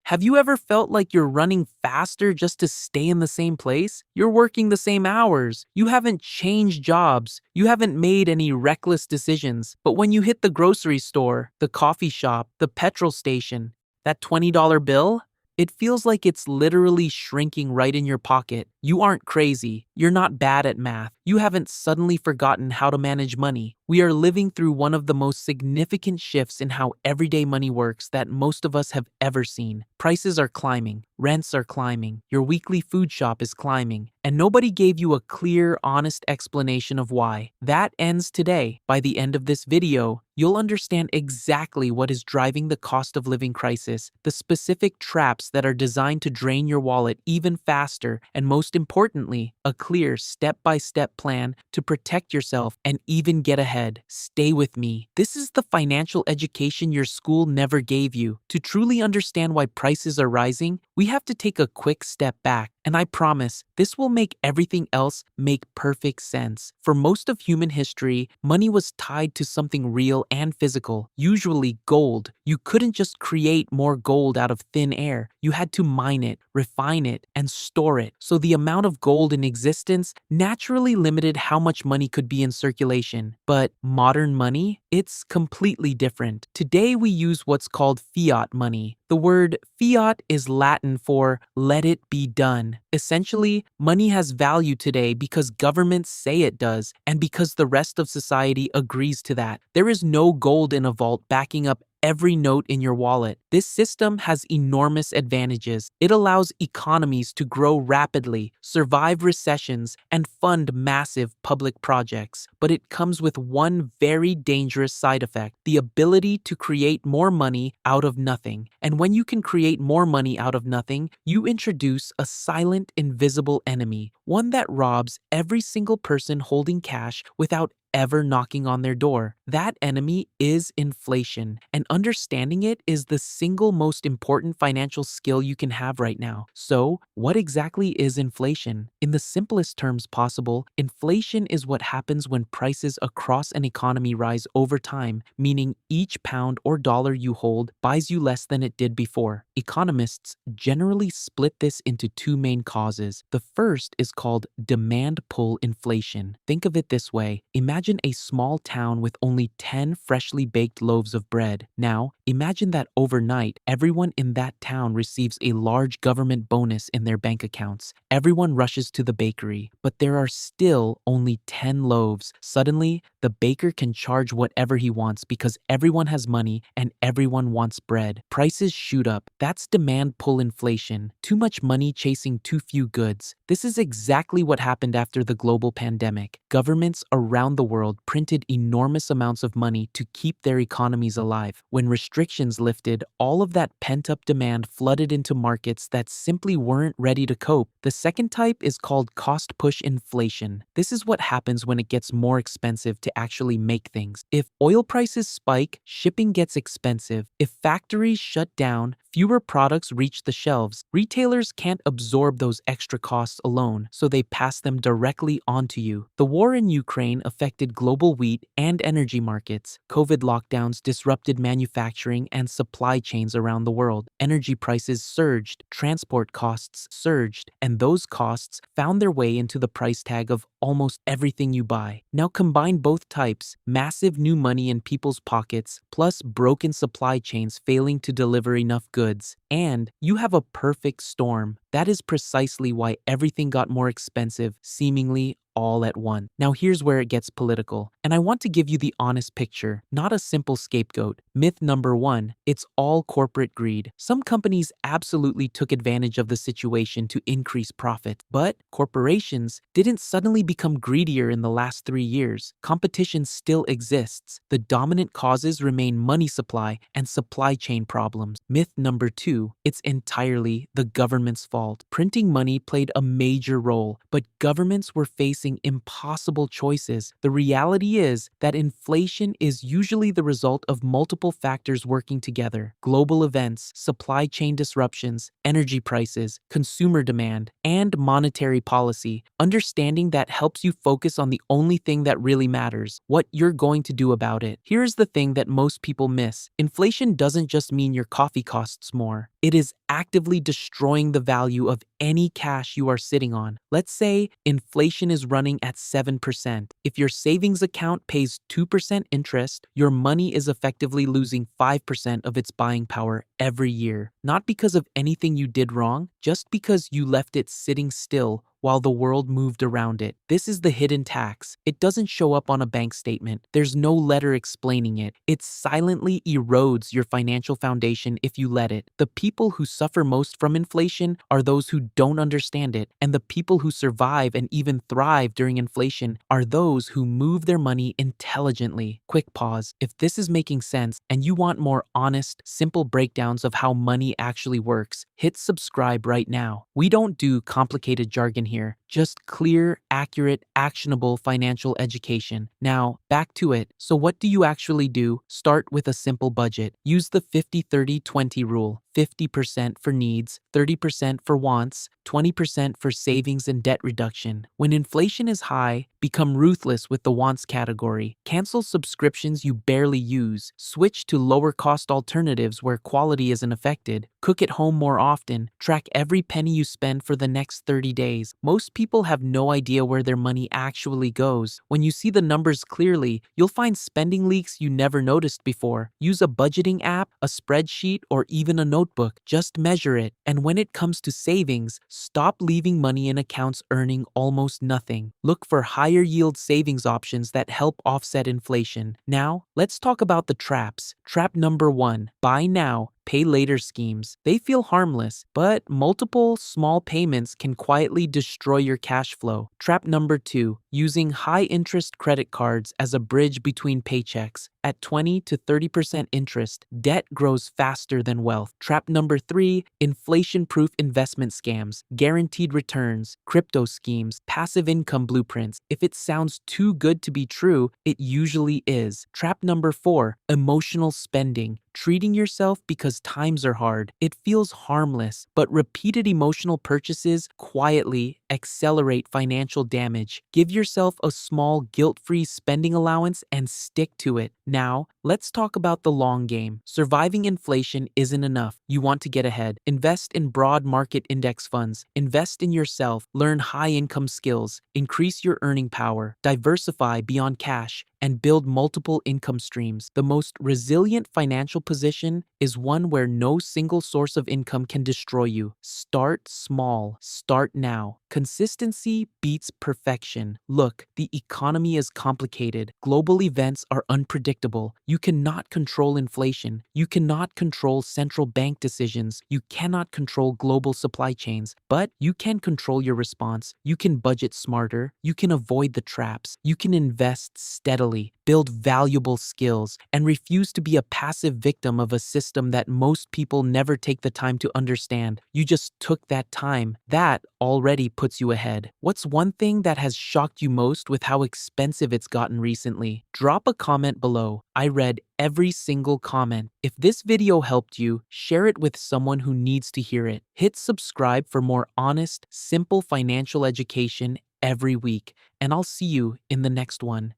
Have you ever felt like you're running faster just to stay in the same place? You're working the same hours. You haven't changed jobs. You haven't made any reckless decisions. But when you hit the grocery store, the coffee shop, the petrol station, that $20 bill, it feels like it's literally shrinking right in your pocket. You aren't crazy. You're not bad at math. You haven't suddenly forgotten how to manage money. We are living through one of the most significant shifts in how everyday money works that most of us have ever seen. Prices are climbing, rents are climbing, your weekly food shop is climbing, and nobody gave you a clear, honest explanation of why. That ends today. By the end of this video, you'll understand exactly what is driving the cost of living crisis, the specific traps that are designed to drain your wallet even faster, and most importantly, a clear step-by-step plan to protect yourself and even get ahead. Stay with me. This is the financial education your school never gave you. To truly understand why prices are rising, we have to take a quick step back. And I promise, this will make everything else make perfect sense. For most of human history, money was tied to something real and physical, usually gold. You couldn't just create more gold out of thin air. You had to mine it, refine it, and store it. So the amount of gold in existence naturally limited how much money could be in circulation. But modern money? It's completely different. Today we use what's called fiat money. The word fiat is Latin for let it be done. Essentially, money has value today because governments say it does, and because the rest of society agrees to that. There is no gold in a vault backing up every note in your wallet. This system has enormous advantages. It allows economies to grow rapidly, survive recessions, and fund massive public projects. But it comes with one very dangerous side effect: the ability to create more money out of nothing. And when you can create more money out of nothing, you introduce a silent, invisible enemy, one that robs every single person holding cash without ever knocking on their door. That enemy is inflation, and understanding it is the single most important financial skill you can have right now. So, what exactly is inflation? In the simplest terms possible, inflation is what happens when prices across an economy rise over time, meaning each pound or dollar you hold buys you less than it did before. Economists generally split this into two main causes. The first is called demand pull inflation. Think of it this way. Imagine a small town with only 10 freshly baked loaves of bread. Now, imagine that overnight, everyone in that town receives a large government bonus in their bank accounts. Everyone rushes to the bakery, but there are still only 10 loaves. Suddenly, the baker can charge whatever he wants because everyone has money and everyone wants bread. Prices shoot up. That's demand pull inflation. Too much money chasing too few goods. This is exactly what happened after the global pandemic. Governments around the world printed enormous amounts of money to keep their economies alive. When restrictions lifted, all of that pent-up demand flooded into markets that simply weren't ready to cope. The second type is called cost push inflation. This is what happens when it gets more expensive to actually make things. If oil prices spike, shipping gets expensive. If factories shut down, fewer products reach the shelves. Retailers can't absorb those extra costs alone, so they pass them directly onto you. The war in Ukraine affected global wheat and energy markets. COVID lockdowns disrupted manufacturing and supply chains around the world. Energy prices surged, transport costs surged, and those costs found their way into the price tag of almost everything you buy. Now combine both types: massive new money in people's pockets, plus broken supply chains failing to deliver enough goods, and you have a perfect storm. That is precisely why everything got more expensive, seemingly all at once. Now here's where it gets political, and I want to give you the honest picture, not a simple scapegoat. Myth number one: it's all corporate greed. Some companies absolutely took advantage of the situation to increase profit, but corporations didn't suddenly become greedier in the last 3 years. Competition still exists. The dominant causes remain money supply and supply chain problems. Myth number two: it's entirely the government's fault. Printing money played a major role, but governments were facing impossible choices. The reality is that inflation is usually the result of multiple factors working together: global events, supply chain disruptions, energy prices, consumer demand, and monetary policy. Understanding that helps you focus on the only thing that really matters: what you're going to do about it. Here's the thing that most people miss: inflation doesn't just mean your coffee costs more. It is actively destroying the value of any cash you are sitting on. Let's say inflation is running at 7%. If your savings account pays 2% interest, your money is effectively losing 5% of its buying power every year. Not because of anything you did wrong, just because you left it sitting still while the world moved around it. This is the hidden tax. It doesn't show up on a bank statement. There's no letter explaining it. It silently erodes your financial foundation if you let it. The people who suffer most from inflation are those who don't understand it, and the people who survive and even thrive during inflation are those who move their money intelligently. Quick pause. If this is making sense and you want more honest, simple breakdowns of how money actually works, hit subscribe right now. We don't do complicated jargon here, just clear, accurate, actionable financial education. Now, back to it. So what do you actually do? Start with a simple budget. Use the 50-30-20 rule. 50% for needs, 30% for wants, 20% for savings and debt reduction. When inflation is high, become ruthless with the wants category. Cancel subscriptions you barely use. Switch to lower-cost alternatives where quality isn't affected. Cook at home more often. Track every penny you spend for the next 30 days. Most people have no idea where their money actually goes. When you see the numbers clearly, you'll find spending leaks you never noticed before. Use a budgeting app, a spreadsheet, or even a notebook. Just measure it. And when it comes to savings, stop leaving money in accounts earning almost nothing. Look for higher yield savings options that help offset inflation. Now, let's talk about the traps. Trap number 1, buy now, pay later schemes. They feel harmless, but multiple small payments can quietly destroy your cash flow. Trap number 2, using high-interest credit cards as a bridge between paychecks. At 20 to 30% interest, debt grows faster than wealth. Trap number 3, inflation-proof investment scams, guaranteed returns, crypto schemes, passive income blueprints. If it sounds too good to be true, it usually is. Trap number 4, emotional spending, treating yourself because times are hard. It feels harmless, but repeated emotional purchases quietly accelerate financial damage. Give yourself a small guilt-free spending allowance and stick to it. Now, let's talk about the long game. Surviving inflation isn't enough. You want to get ahead. Invest in broad market index funds. Invest in yourself. Learn high-income skills. Increase your earning power. Diversify beyond cash and build multiple income streams. The most resilient financial position is one where no single source of income can destroy you. Start small. Start now. Consistency beats perfection. Look, the economy is complicated. Global events are unpredictable. You cannot control inflation. You cannot control central bank decisions. You cannot control global supply chains. But you can control your response. You can budget smarter. You can avoid the traps. You can invest steadily, build valuable skills, and refuse to be a passive victim of a system that most people never take the time to understand. You just took that time. That already puts you ahead. What's one thing that has shocked you most with how expensive it's gotten recently? Drop a comment below. I read every single comment. If this video helped you, share it with someone who needs to hear it. Hit subscribe for more honest, simple financial education every week, and I'll see you in the next one.